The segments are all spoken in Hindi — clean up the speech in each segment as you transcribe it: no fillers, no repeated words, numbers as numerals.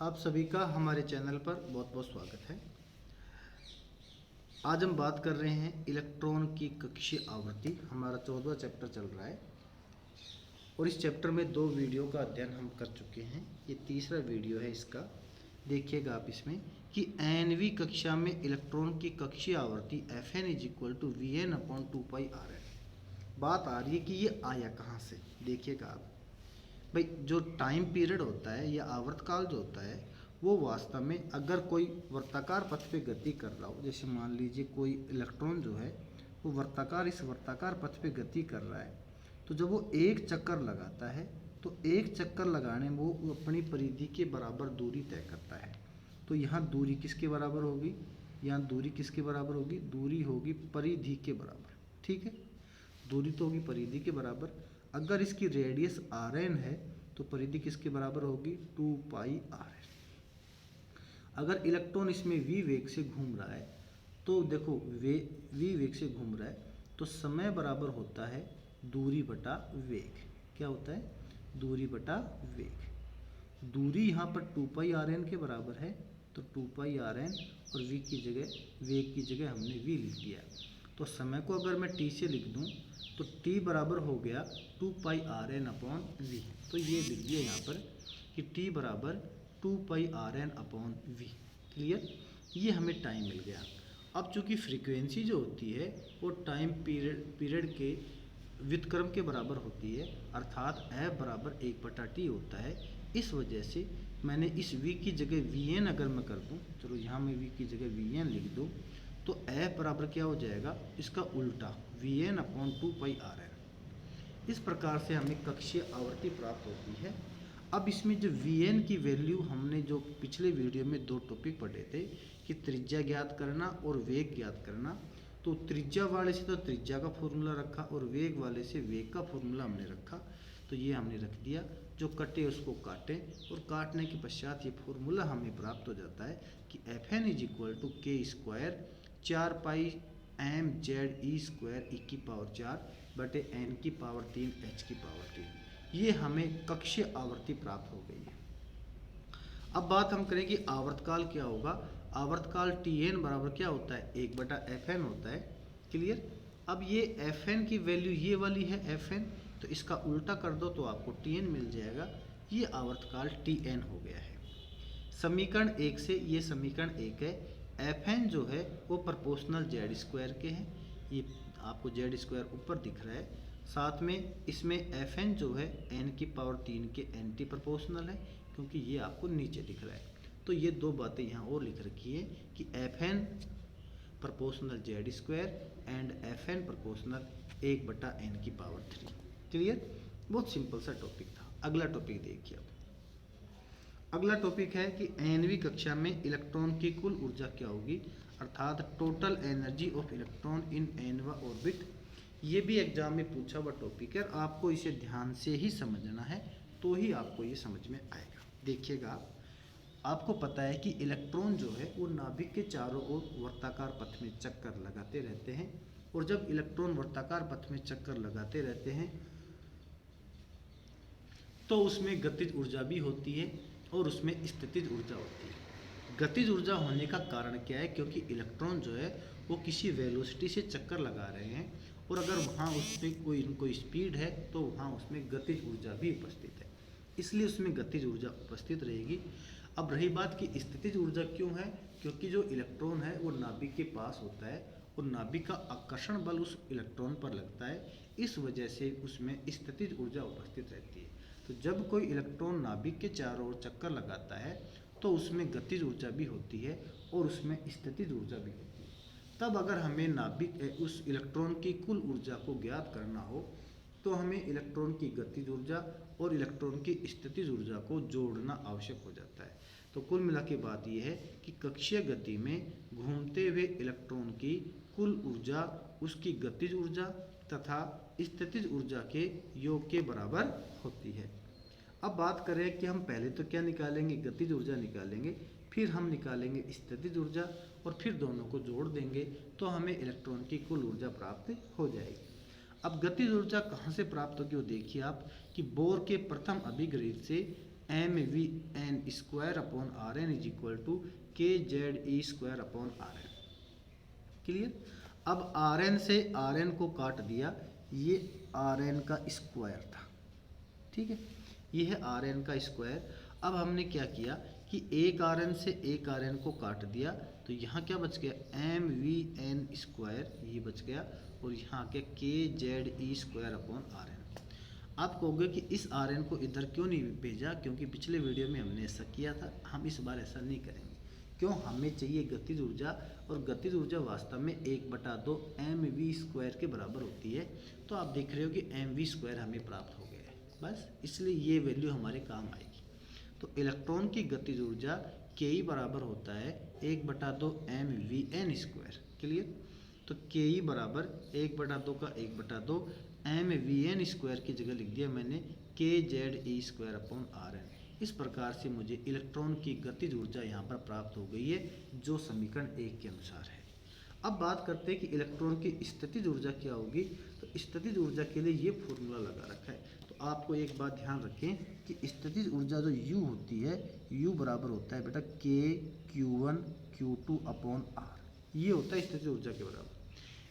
आप सभी का हमारे चैनल पर बहुत बहुत स्वागत है। आज हम बात कर रहे हैं इलेक्ट्रॉन की कक्षीय आवृत्ति। हमारा 14वां चैप्टर चल रहा है और इस चैप्टर में 2 वीडियो का अध्ययन हम कर चुके हैं। ये तीसरा वीडियो है इसका। देखिएगा आप इसमें कि nवीं कक्षा में इलेक्ट्रॉन की कक्षीय आवृत्ति Fn = Vn/2πr है। बात आ रही है कि ये आया कहाँ से। देखिएगा आप भाई, जो टाइम पीरियड होता है या आवर्तकाल जो होता है वो वास्तव में अगर कोई वर्ताकार पथ पे गति कर रहा हो, जैसे मान लीजिए कोई इलेक्ट्रॉन जो है वो इस वर्ताकार पथ पे गति कर रहा है, तो जब वो एक चक्कर लगाता है तो एक चक्कर लगाने में वो अपनी परिधि के बराबर दूरी तय करता है। तो यहाँ दूरी किसके बराबर होगी? यहाँ दूरी किसके बराबर होगी? दूरी होगी परिधि के बराबर। ठीक है, दूरी तो होगी परिधि के बराबर। अगर इसकी रेडियस Rn है तो परिधि किसके बराबर होगी? 2πr। अगर इलेक्ट्रॉन इसमें v वेग से घूम रहा है तो देखो v वेग से घूम रहा है तो समय बराबर होता है दूरी बटा वेग। क्या होता है? दूरी बटा वेग। दूरी यहाँ पर 2πrn के बराबर है तो 2πrn और v की जगह, वेग की जगह हमने v लिख दिया। तो समय को अगर मैं t से लिख दूँ तो t बराबर हो गया 2πrn/v। तो ये लिख दिया यहाँ पर कि t बराबर 2πrn/v। क्लियर? ये हमें टाइम मिल गया। अब चूंकि फ्रीक्वेंसी जो होती है वो टाइम पीरियड के व्युत्क्रम के बराबर होती है, अर्थात f बराबर 1/t होता है। इस वजह से मैंने इस v की जगह vn अगर मैं कर दूँ, चलो यहाँ मैं v की जगह vn लिख दूँ तो f बराबर क्या हो जाएगा? इसका उल्टा Vn/2πrn। इस प्रकार से हमें कक्षीय आवृत्ति प्राप्त होती है। अब इसमें जो Vn की वैल्यू, हमने जो पिछले वीडियो में 2 टॉपिक पढ़े थे कि त्रिज्या ज्ञात करना और वेग ज्ञात करना, तो त्रिज्या वाले से तो त्रिज्या का फॉर्मूला रखा और वेग वाले से वेग का फॉर्मूला हमने रखा। तो ये हमने रख दिया, जो कटे उसको काटें और काटने के पश्चात ये फॉर्मूला हमें प्राप्त हो जाता है कि Fn = k² 4πmze²e⁴ बटे n⁴ h⁴। ये हमें कक्षीय आवृत्ति प्राप्त हो गई है। अब बात हम करें कि आवर्तकाल क्या होगा। आवर्तकाल Tn बराबर क्या होता है? 1/Fn होता है। क्लियर? अब ये Fn की वैल्यू ये वाली है Fn, तो इसका उल्टा कर दो तो आपको Tn मिल जाएगा। ये आवर्तकाल Tn हो गया है। समीकरण 1 से ये समीकरण 1 है। Fn जो है वो प्रोपोर्शनल z² के हैं। ये आपको z² ऊपर दिख रहा है। साथ में इसमें Fn जो है n⁴ के एंटी प्रोपोर्शनल है, क्योंकि ये आपको नीचे दिख रहा है। तो ये 2 बातें यहाँ और लिख रखी है कि Fn proportional z² and Fn proportional 1/n⁴। Clear? बहुत सिंपल सा टॉपिक था। अगला टॉपिक देखिए। अगला टॉपिक है कि nवीं कक्षा में इलेक्ट्रॉन की कुल ऊर्जा क्या होगी, अर्थात total energy of electron in nवां ऑर्बिट। ये भी एग्जाम में पूछा हुआ टॉपिक है और आपको इसे ध्यान से ही समझना है तो ही आपको ये समझ में आएगा। देखिएगा, आपको पता है कि इलेक्ट्रॉन जो है वो नाभिक के चारों ओर वर्ताकार पथ में चक्कर लगाते रहते हैं, और जब इलेक्ट्रॉन वर्ताकार पथ में चक्कर लगाते रहते हैं तो उसमें गतिज ऊर्जा भी होती है और उसमें स्थितिज ऊर्जा होती है। गतिज ऊर्जा होने का कारण क्या है? क्योंकि इलेक्ट्रॉन जो है वो किसी वेलोसिटी से चक्कर लगा रहे हैं, और अगर वहाँ उसमें कोई स्पीड है तो वहाँ उसमें गतिज ऊर्जा भी उपस्थित है, इसलिए उसमें गतिज ऊर्जा उपस्थित रहेगी। अब रही बात कि स्थितिज ऊर्जा क्यों है? क्योंकि जो इलेक्ट्रॉन है वो नाभिक के पास होता है और नाभिक का आकर्षण बल उस इलेक्ट्रॉन पर लगता है, इस वजह से उसमें स्थितिज ऊर्जा उपस्थित रहती है। तो जब कोई इलेक्ट्रॉन नाभिक के चारों ओर चक्कर लगाता है तो उसमें गतिज ऊर्जा भी होती है और उसमें स्थितिज ऊर्जा भी होती है। तब अगर हमें नाभिक उस इलेक्ट्रॉन की कुल ऊर्जा को ज्ञात करना हो तो हमें इलेक्ट्रॉन की गतिज ऊर्जा और इलेक्ट्रॉन की स्थितिज ऊर्जा को जोड़ना आवश्यक हो जाता है। तो कुल मिला के बात यह है कि कक्षीय गति में घूमते हुए इलेक्ट्रॉन की कुल ऊर्जा उसकी गतिज ऊर्जा तथा स्थितिज ऊर्जा के योग के बराबर होती है। अब बात करें कि हम पहले तो क्या निकालेंगे? गतिज ऊर्जा निकालेंगे, फिर हम निकालेंगे स्थितिज ऊर्जा और फिर दोनों को जोड़ देंगे तो हमें इलेक्ट्रॉन की कुल ऊर्जा प्राप्त हो जाएगी। अब गतिज ऊर्जा कहाँ से प्राप्त होगी वो देखिए आप कि बोर के प्रथम अभिग्रहित से mv_n² is equal to kze² clear. अब Rn से Rn को काट दिया, ये Rn का स्क्वायर था, ठीक है, ये है Rn का स्क्वायर। अब हमने क्या किया कि एक Rn से एक Rn को काट दिया, तो यहाँ क्या बच गया mvn², ये बच गया, और यहाँ क्या kze²/Rn। आप कहोगे कि इस Rn को इधर क्यों नहीं भेजा, क्योंकि पिछले वीडियो में हमने ऐसा किया था, हम इस बार ऐसा नहीं करेंगे। क्यों, हमें चाहिए गतिज ऊर्जा, और गतिज ऊर्जा वास्तव में 1/2 mv² के बराबर होती है। तो आप देख रहे हो कि mv² हमें प्राप्त हो गया है, बस इसलिए ये वैल्यू हमारे काम आएगी। तो इलेक्ट्रॉन की गतिज ऊर्जा के बराबर होता है 1/2 mvn², क्लियर। तो के बराबर 1/2 का 1/2 mvn² की जगह लिख दिया मैंने kze²/Rn। इस प्रकार से मुझे इलेक्ट्रॉन की गतिज ऊर्जा यहाँ पर प्राप्त हो गई है, जो समीकरण 1 के अनुसार है। अब बात करते हैं कि इलेक्ट्रॉन की स्थितिज ऊर्जा क्या होगी। तो स्थितिज ऊर्जा के लिए ये फॉर्मूला लगा रखा है। तो आपको एक बात ध्यान रखें कि स्थितिज ऊर्जा जो U होती है, U बराबर होता है बेटा k(q1q2)/r, ये होता है स्थितिज ऊर्जा के बराबर।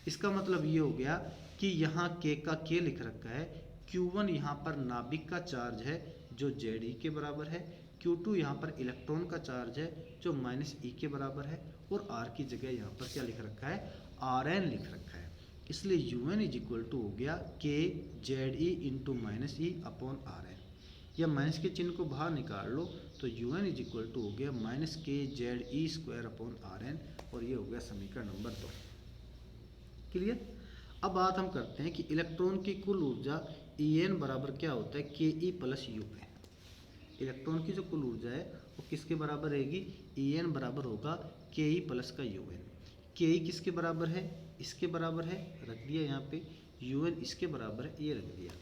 इसका मतलब ये हो गया कि यहाँ k का k लिख रखा है, q1 यहाँ पर नाभिक का चार्ज है जो Ze के बराबर है, q2 यहाँ पर इलेक्ट्रॉन का चार्ज है जो -e के बराबर है, और r की जगह यहाँ पर क्या लिख रखा है, Rn लिख रखा है। इसलिए Un इज इक्वल टू हो गया kZe(-e)/Rn, या माइनस के चिन्ह को बाहर निकाल लो तो Un इज इक्वल टू हो गया -kZe²/Rn, और ये हो गया समीकरण नंबर 2, क्लियर। अब बात हम करते हैं कि इलेक्ट्रॉन की कुल ऊर्जा En बराबर क्या होता है, ke+un। इलेक्ट्रॉन की जो कुल ऊर्जा है वो किसके बराबर रहेगी, En बराबर होगा ke+un। ke किसके बराबर है, इसके बराबर है, रख दिया यहाँ पे, un इसके बराबर है, ये रख दिया।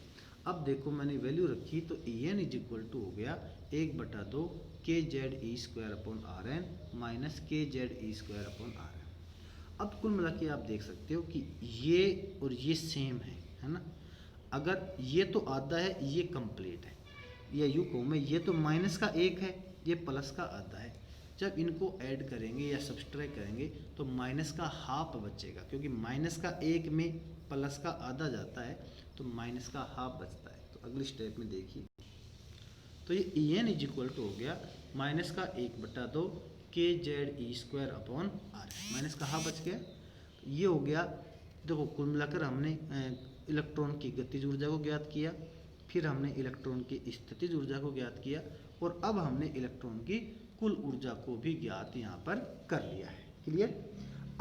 अब देखो मैंने वैल्यू रखी तो En इज इक्वल टू हो गया 1/2 kZe²/Rn माइनस kZe²/Rn। अब कुल मिला के आप देख सकते हो कि ये और ये सेम है ना। अगर ये तो आधा है, ये कंप्लीट है, या यूँ कहूँ मैं, ये तो माइनस का 1 है, ये प्लस का आधा है। जब इनको ऐड करेंगे या सब्सट्रैक्ट करेंगे तो माइनस का हाफ बचेगा, क्योंकि माइनस का 1 में प्लस का आधा जाता है तो माइनस का हाफ बचता है। तो अगली स्टेप में देखिए, तो ये En इज इक्वल टू हो गया माइनस का 1/2 kZe²/Rn, माइनस का हाफ बच गया। ये हो गया, देखो कुल मिलाकर हमने इलेक्ट्रॉन की गतिज ऊर्जा को ज्ञात किया, फिर हमने इलेक्ट्रॉन की स्थितिज ऊर्जा को ज्ञात किया, और अब हमने इलेक्ट्रॉन की कुल ऊर्जा को भी ज्ञात यहाँ पर कर लिया है, क्लियर।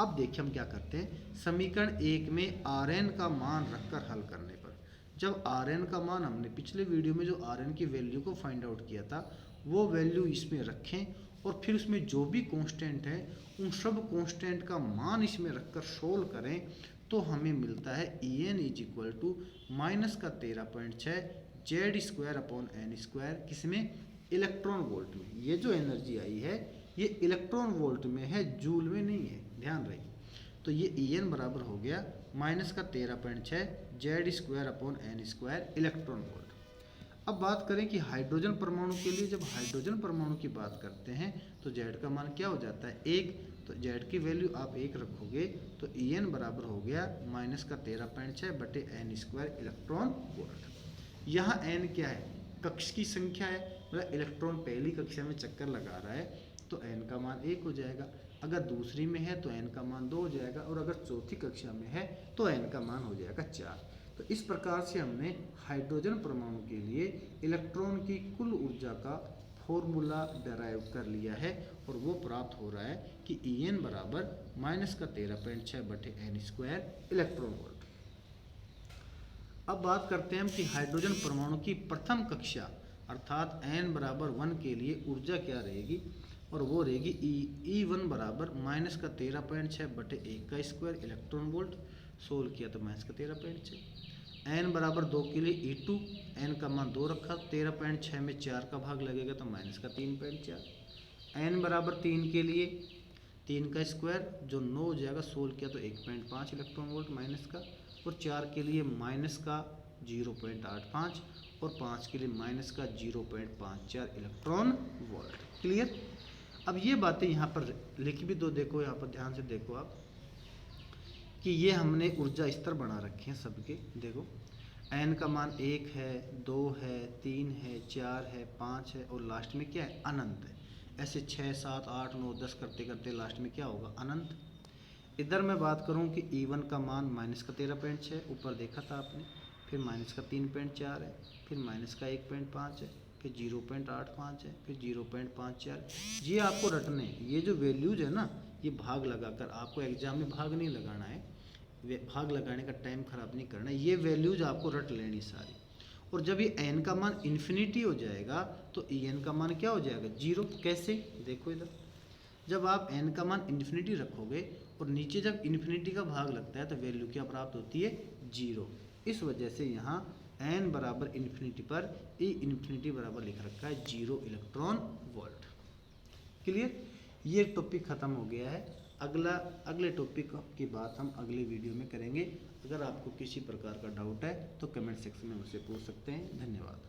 अब देखिए हम क्या करते हैं, समीकरण 1 में Rn का मान रखकर हल करने पर, जब Rn का मान हमने पिछले वीडियो में जो Rn की वैल्यू को फाइंड आउट किया था वो वैल्यू इसमें रखें, और फिर उसमें जो भी कांस्टेंट है उन सब कांस्टेंट का मान इसमें रखकर सोल्व करें, तो हमें मिलता है En is equal to -13.6 Z²/n², किसमें, इलेक्ट्रॉन वोल्ट में। ये जो एनर्जी आई है ये इलेक्ट्रॉन वोल्ट में है, जूल में नहीं है, ध्यान रखिए। तो ये En बराबर हो गया -13.6 Z²/n² इलेक्ट्रॉन वोल्ट। अब बात करें कि हाइड्रोजन परमाणु के लिए, जब हाइड्रोजन परमाणु की बात करते हैं तो Z का मान क्या हो जाता है, 1। तो Z की वैल्यू आप 1 रखोगे तो En बराबर हो गया -13.6/n² इलेक्ट्रॉन वोल्ट। यहाँ n क्या है, कक्ष की संख्या है, मतलब इलेक्ट्रॉन पहली कक्षा में चक्कर लगा रहा है तो n का मान 1 हो जाएगा, अगर दूसरी में है तो n का मान 2 हो जाएगा, और अगर चौथी कक्षा में है तो n का मान हो जाएगा 4। तो इस प्रकार से हमने हाइड्रोजन परमाणु के लिए इलेक्ट्रॉन की कुल ऊर्जा का फॉर्मूला डराइव कर लिया है, और वो प्राप्त हो रहा है कि En बराबर -13.6/n² इलेक्ट्रॉन वोल्ट। अब बात करते हैं हम कि हाइड्रोजन परमाणु की प्रथम कक्षा अर्थात n बराबर 1 के लिए ऊर्जा क्या रहेगी, और वो रहेगी E1 बराबर -13.6/1² इलेक्ट्रॉन वोल्ट। सोल्व किया तो -13.6। n बराबर 2 के लिए E2, n का मान 2 रखा, 13.6 में 4 का भाग लगेगा तो -3.4। n बराबर 3 के लिए 3 का स्क्वायर जो 9 हो जाएगा, सोल्व किया तो 1.5 इलेक्ट्रॉन वोल्ट माइनस का, और 4 के लिए माइनस का 0.85, और 5 के लिए माइनस का 0.54 इलेक्ट्रॉन वोल्ट। क्लियर। अब ये बातें यहाँ पर लिख भी दो, देखो यहाँ पर ध्यान से देखो आप कि ये हमने ऊर्जा स्तर बना रखे हैं सबके। देखो n का मान 1 है, 2 है, 3 है, 4 है, 5 है और लास्ट में क्या है, अनंत है। ऐसे 6, 7, 8, 9, 10 करते करते लास्ट में क्या होगा, अनंत। इधर मैं बात करूं कि E1 का मान माइनस का 13.6 ऊपर देखा था आपने, फिर माइनस का 3.4 है, फिर माइनस का 1.5 है, फिर 0.85 है, फिर 0.54। ये आपको रटने, ये जो वैल्यूज है ना, ये भाग लगाकर, आपको एग्जाम में भाग नहीं लगाना है, भाग लगाने का टाइम खराब नहीं करना है, ये वैल्यूज आपको रट लेनी सारी। और जब ये n का मान इन्फिनिटी हो जाएगा तो En का मान क्या हो जाएगा, 0। कैसे, देखो इधर, जब आप n का मान इन्फिनिटी रखोगे और नीचे जब इन्फिनिटी का भाग लगता है तो वैल्यू क्या प्राप्त होती है, 0। इस वजह से यहाँ n बराबर इन्फिनिटी पर E इन्फिनिटी बराबर लिख रखा है 0 इलेक्ट्रॉन वोल्ट। क्लियर। ये टॉपिक ख़त्म हो गया है। अगले टॉपिक की बात हम अगले वीडियो में करेंगे। अगर आपको किसी प्रकार का डाउट है तो कमेंट सेक्शन में मुझसे पूछ सकते हैं। धन्यवाद।